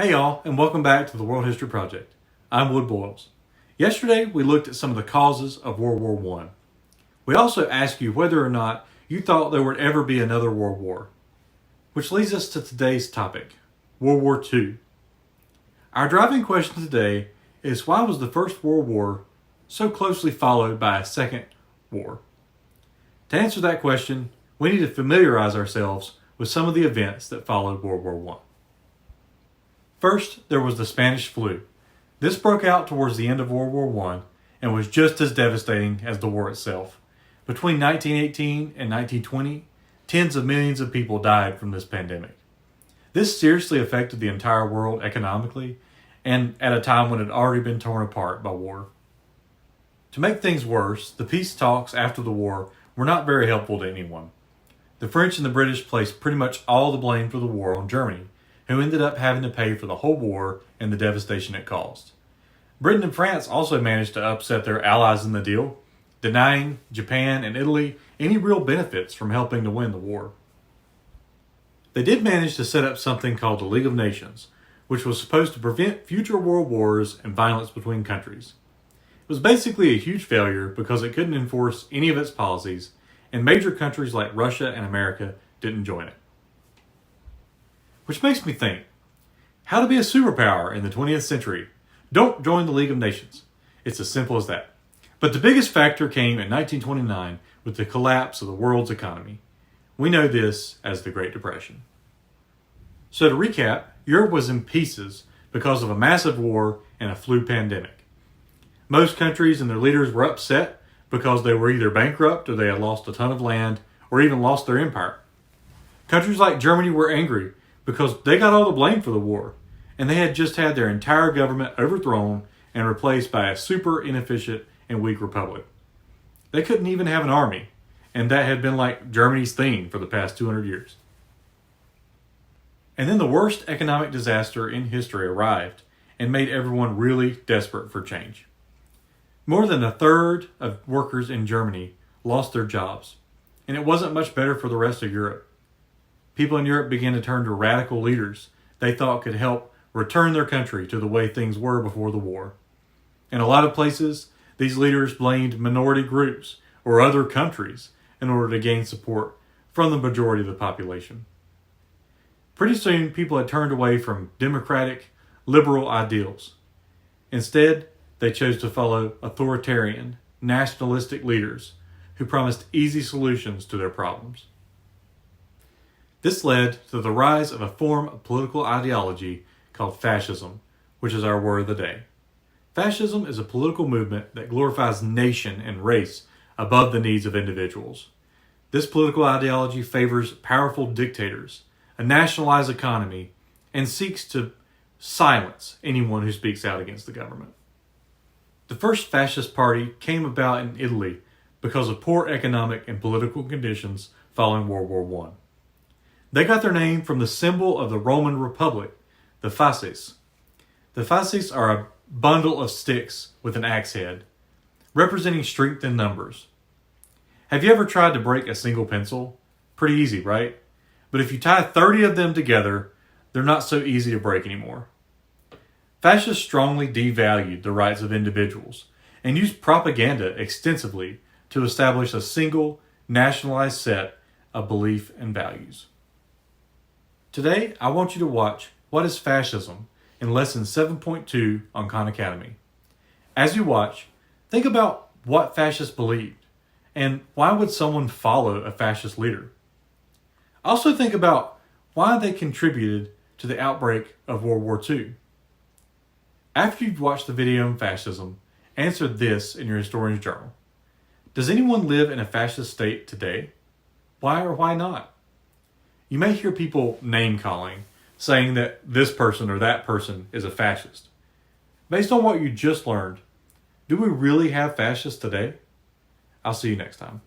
Hey y'all, and welcome back to the World History Project. I'm Wood Boyles. Yesterday, we looked at some of the causes of World War I. We also asked you whether or not you thought there would ever be another World War. Which leads us to today's topic, World War II. Our driving question today is, why was the First World War so closely followed by a second war? To answer that question, we need to familiarize ourselves with some of the events that followed World War I. First, there was the Spanish flu. This broke out towards the end of World War I and was just as devastating as the war itself. Between 1918 and 1920, tens of millions of people died from this pandemic. This seriously affected the entire world economically, and at a time when it had already been torn apart by war. To make things worse, the peace talks after the war were not very helpful to anyone. The French and the British placed pretty much all the blame for the war on Germany, who ended up having to pay for the whole war and the devastation it caused. Britain and France also managed to upset their allies in the deal, denying Japan and Italy any real benefits from helping to win the war. They did manage to set up something called the League of Nations, which was supposed to prevent future world wars and violence between countries. It was basically a huge failure because it couldn't enforce any of its policies, and major countries like Russia and America didn't join it. Which makes me think, how to be a superpower in the 20th century? Don't join the League of Nations. It's as simple as that. But the biggest factor came in 1929 with the collapse of the world's economy. We know this as the Great Depression. So to recap, Europe was in pieces because of a massive war and a flu pandemic. Most countries and their leaders were upset because they were either bankrupt or they had lost a ton of land or even lost their empire. Countries like Germany were angry because they got all the blame for the war, and they had just had their entire government overthrown and replaced by a super inefficient and weak republic. They couldn't even have an army, and that had been like Germany's thing for the past 200 years. And then the worst economic disaster in history arrived and made everyone really desperate for change. More than a third of workers in Germany lost their jobs, and it wasn't much better for the rest of Europe. People in Europe began to turn to radical leaders they thought could help return their country to the way things were before the war. In a lot of places, these leaders blamed minority groups or other countries in order to gain support from the majority of the population. Pretty soon, people had turned away from democratic, liberal ideals. Instead, they chose to follow authoritarian, nationalistic leaders who promised easy solutions to their problems. This led to the rise of a form of political ideology called fascism, which is our word of the day. Fascism is a political movement that glorifies nation and race above the needs of individuals. This political ideology favors powerful dictators, a nationalized economy, and seeks to silence anyone who speaks out against the government. The first fascist party came about in Italy because of poor economic and political conditions following World War I. They got their name from the symbol of the Roman Republic, the Fascists. The Fascists are a bundle of sticks with an axe head, representing strength in numbers. Have you ever tried to break a single pencil? Pretty easy, right? But if you tie 30 of them together, they're not so easy to break anymore. Fascists strongly devalued the rights of individuals and used propaganda extensively to establish a single, nationalized set of belief and values. Today, I want you to watch What is Fascism in Lesson 7.2 on Khan Academy. As you watch, think about what fascists believed and why would someone follow a fascist leader. Also think about why they contributed to the outbreak of World War II. After you've watched the video on fascism, answer this in your historian's journal. Does anyone live in a fascist state today? Why or why not? You may hear people name-calling, saying that this person or that person is a fascist. Based on what you just learned, do we really have fascists today? I'll see you next time.